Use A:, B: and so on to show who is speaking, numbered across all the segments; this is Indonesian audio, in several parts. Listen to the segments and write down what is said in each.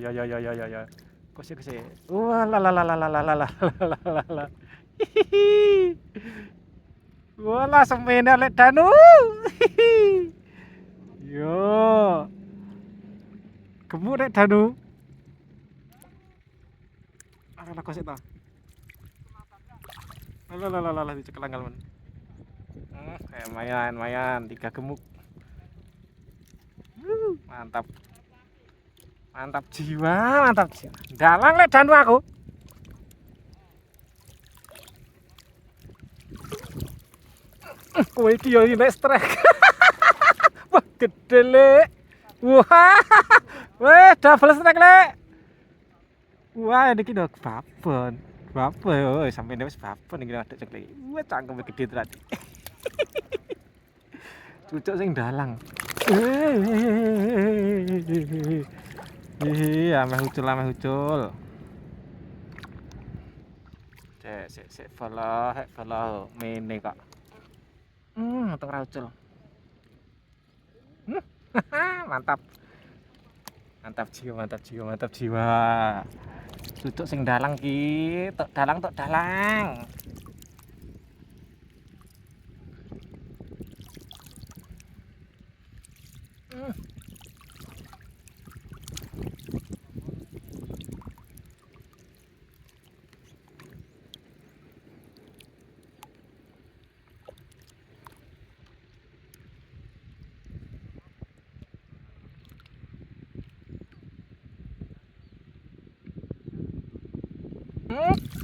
A: ya. Kusik. Wah, la. Hihihi. Wala semene lek Danu. Hihihi. Yo, gemuk lek Danu. Alah kosek ta. Alah dicekel anggal men. Lumayan, 3 gemuk. Mantap. Mantap jiwa. Dalang lek Danu aku. Kowe iki yo nek strek. Wah, gede lek. Wah. Weh, double strek lek. Wah, ini kita babon. Babon, sampai wis babon iki ada cek lagi. Wah, cangkeme gede ternyata. Cucuk sing dalang. Ameh ucul. Sik follow mene kok. Untung ra ucul. Mantap. Mantap jiwa. Cucuk sing dalang ki, tok dalang.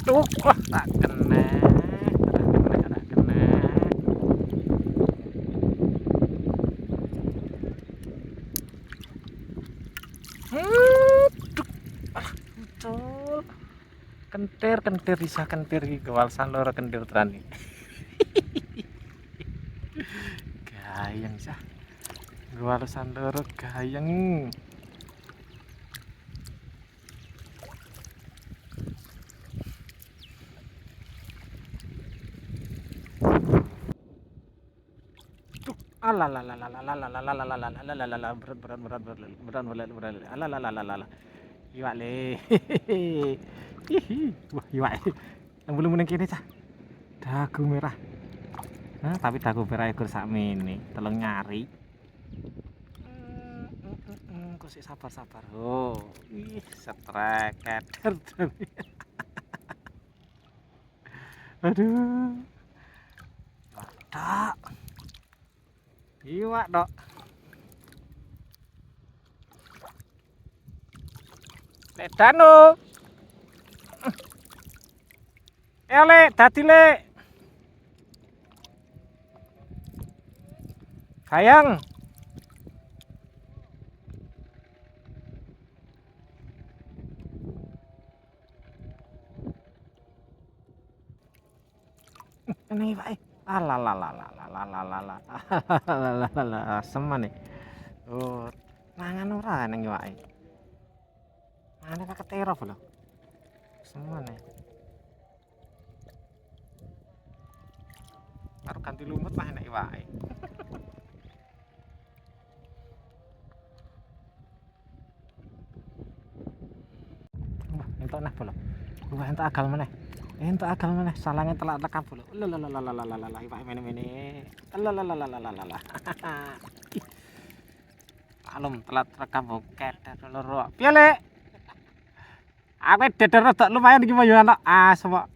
A: Tuh, wah, tak kena. Ucul. Kentir bisa kentir iki kewalasan loro kentir terani. Gayeng sah. Kewalasan loro gayeng. Berat. Iwak le. Wah, iwak. Yang belum meneng kene cah. Dagu merah. Nah, tapi dagu merah ekor sakmene, telung nyari. Kok sik sabar. Oh, ih, setrek keder. Aduh. Wadah. Iwak, Dok. Lek Danu. Lek, dadi lek. Sayang. Ini Pak. Alah. Semen nih. Oh, mangan ora nang iwake. Mane tak ketero lho. Semen nih. Karo ganti lumut mah enak iwake. Wah, entuk nah bola. Wah, entuk agal meneh. Salangnya telak tekap lho. Lalalala, iwak mene. Lalalala. Maklum telat rekam boket loro. Piye, Lek? Aku deder rada lumayan iki yo anak asem kok.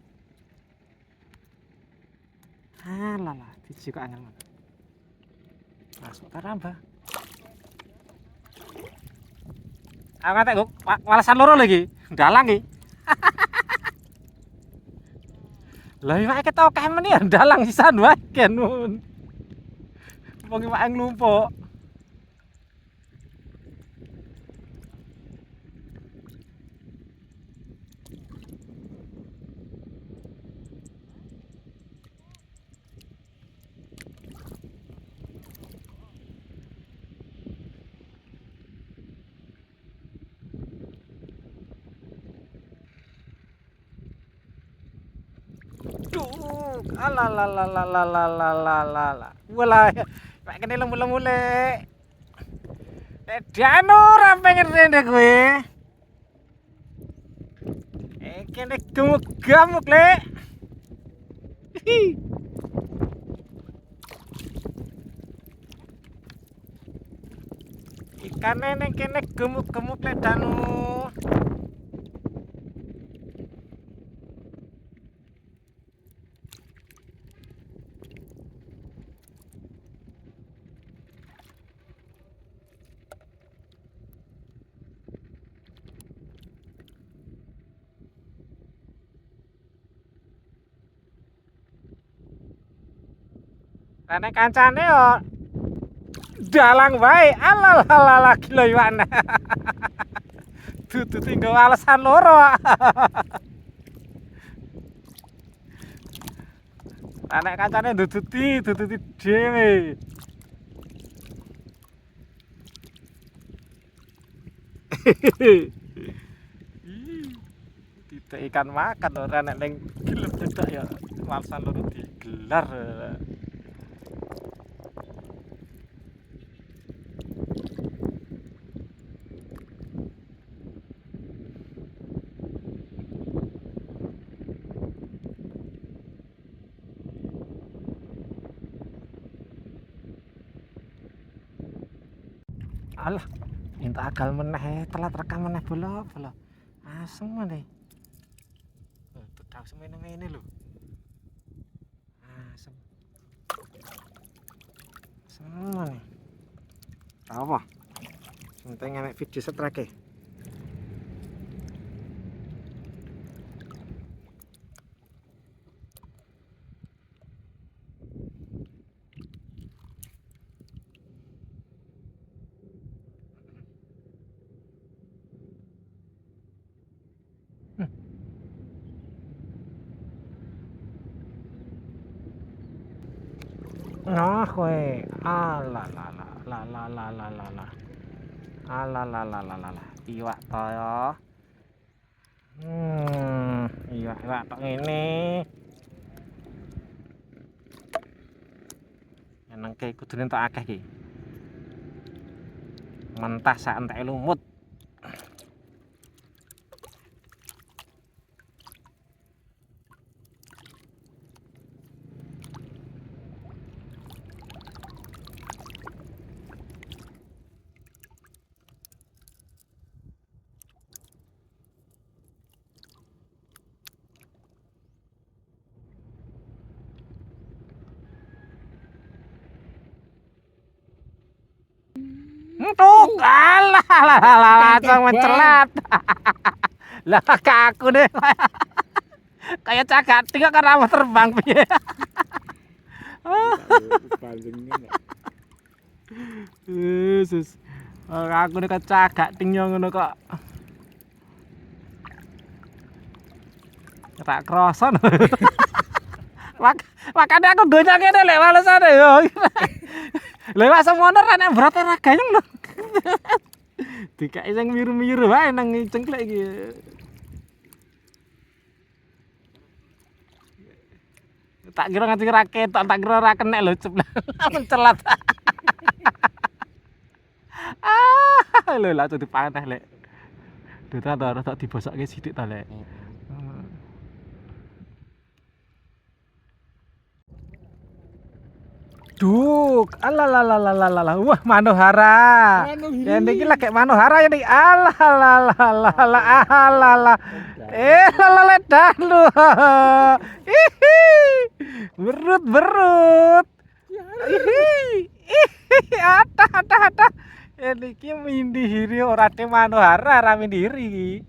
A: Alah, siji kok angel. Masuk karamba. Aku ngatek kok walasan loro lagi. Dalang iki. Lah iwake ketok akeh men ya dalang sisan wae ken mun. Wong iwake nglumpuk. Duh. Alalalalalalalalala. Walah, mek kene lemu-lemu lek. Dano ora pengen rene kowe. Kene gemuk-gemuk lek. Ikane ning kene gemuk-gemuk lek Danu. Karena kancane yo dalang wae. Alalala gila Iwan. Dudu tinggal alasan loro. Karena kancane duduti dhewe. Tidak ikan makan ora nek ning gelem cedak ya alasan loro digelar. Alah, entuk agal meneh, telat rekam meneh bola. Asem meneh. Tetap semene-mene lho. Asem. Semua nih. Apa? Penting enek video setrake. Nah, kowe. Alalalalalalalalala. Alalalalalala. Iwak to ya. Iwak tok ngene. Enengke kudune entuk akeh iki. Mentah sak enteke lumut. Entuk. Alah langsung mencelat. Lah kaku deh. Kayak cagak tiga kan rawa terbang piye. Yesus. Aku nek cagak tingnya ngono kok. Tak kroso. Makane aku donya kene lek walesane yo. Lewat semono ra nek berat ora gayeng lho. Dikai sing miru-miru wae nang cengklek iki. Tak kira nganti ra ketok, tak kira ora kenek lho ceblak. Mencelat. Lho lah tuh dipaneh lek. Duta to tak dibosokke sithik to lek. Duk, alalalalalala. Wah, Manohara. Ya niki lagi Manohara ya niki. Alalalalalala. Lalale Danu. Hihi. Berut. Hihi. Ada. Ya niki mindihiri ora te Manohara ra mindihiri.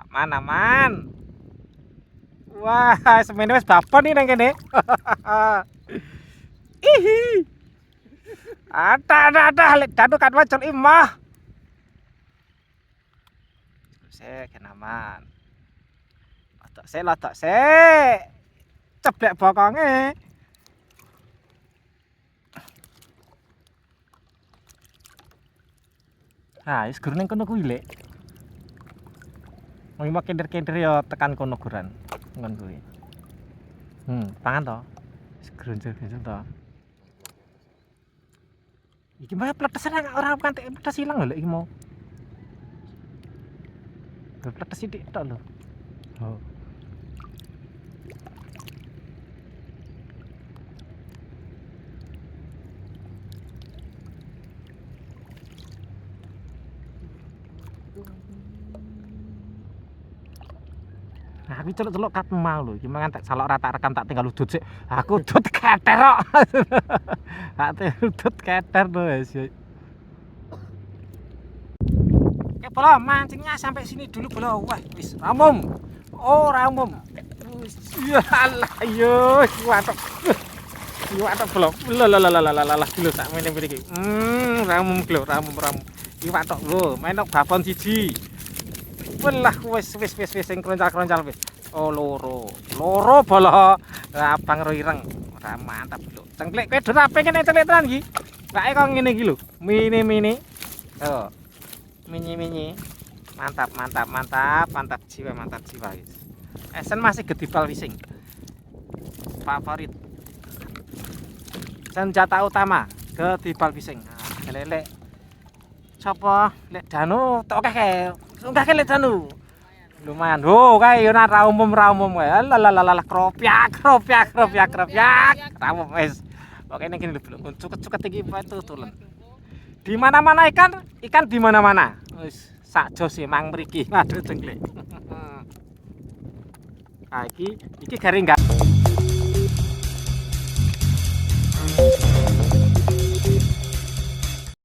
A: Aman. Wah, semene wis bapon iki nang kene. Ihi. Ada lek Danu kan wajul imah. Kenaman. Lotok se. Ceblek bokonge. Wis gur ning kono kuwi lek. Wong kender-kender ya tekan kono guran. Ngon kuwi. Pangan to. Gronjol-gronjol to. Iki mah pletesan ora kanthi pletes ilang lho iki mau. Pletes sithik tok lho. Oh. Nah, aku celuk-celuk kat mau lho, iki mangan tak salok rata rekam tak tinggal udut sik. Aku udut keter kok. Tak udut keter to wis. Oke, Bolo, mancingnya sampai sini dulu, Bolo. Wah, wis ramum. Oh, ramum. Ya Allah, yo, watok. Yo watok, Bolo. Lah, lho sak mene iki. Ramum lho, ramum. Iki watok lho, menok babon siji. Welah wis sing kroncal-kroncal wis. Oh loro Bolo. Abang ro ireng. Ora mantap lho. Cengklek kowe do rape kene cengklek tenan iki. Kae kok ngene iki lho. Mini. Oh. Mini. Mantap jiwa guys. Esen masih gedipal fishing. Favorit. Senjata utama gedipal fishing. Nah, lele. Sopo lek danu tok akeh. Enggak lek danu. Lumayan. Oh, kae yo ra umum kae. Lalalala kropyak. Ramum wis. Pokoke ning kene lho, cuket-cuket iki tulen. Di mana-mana ikan di mana-mana. Wis sak jos e mang mriki. Waduh cengklek. Ah iki garing enggak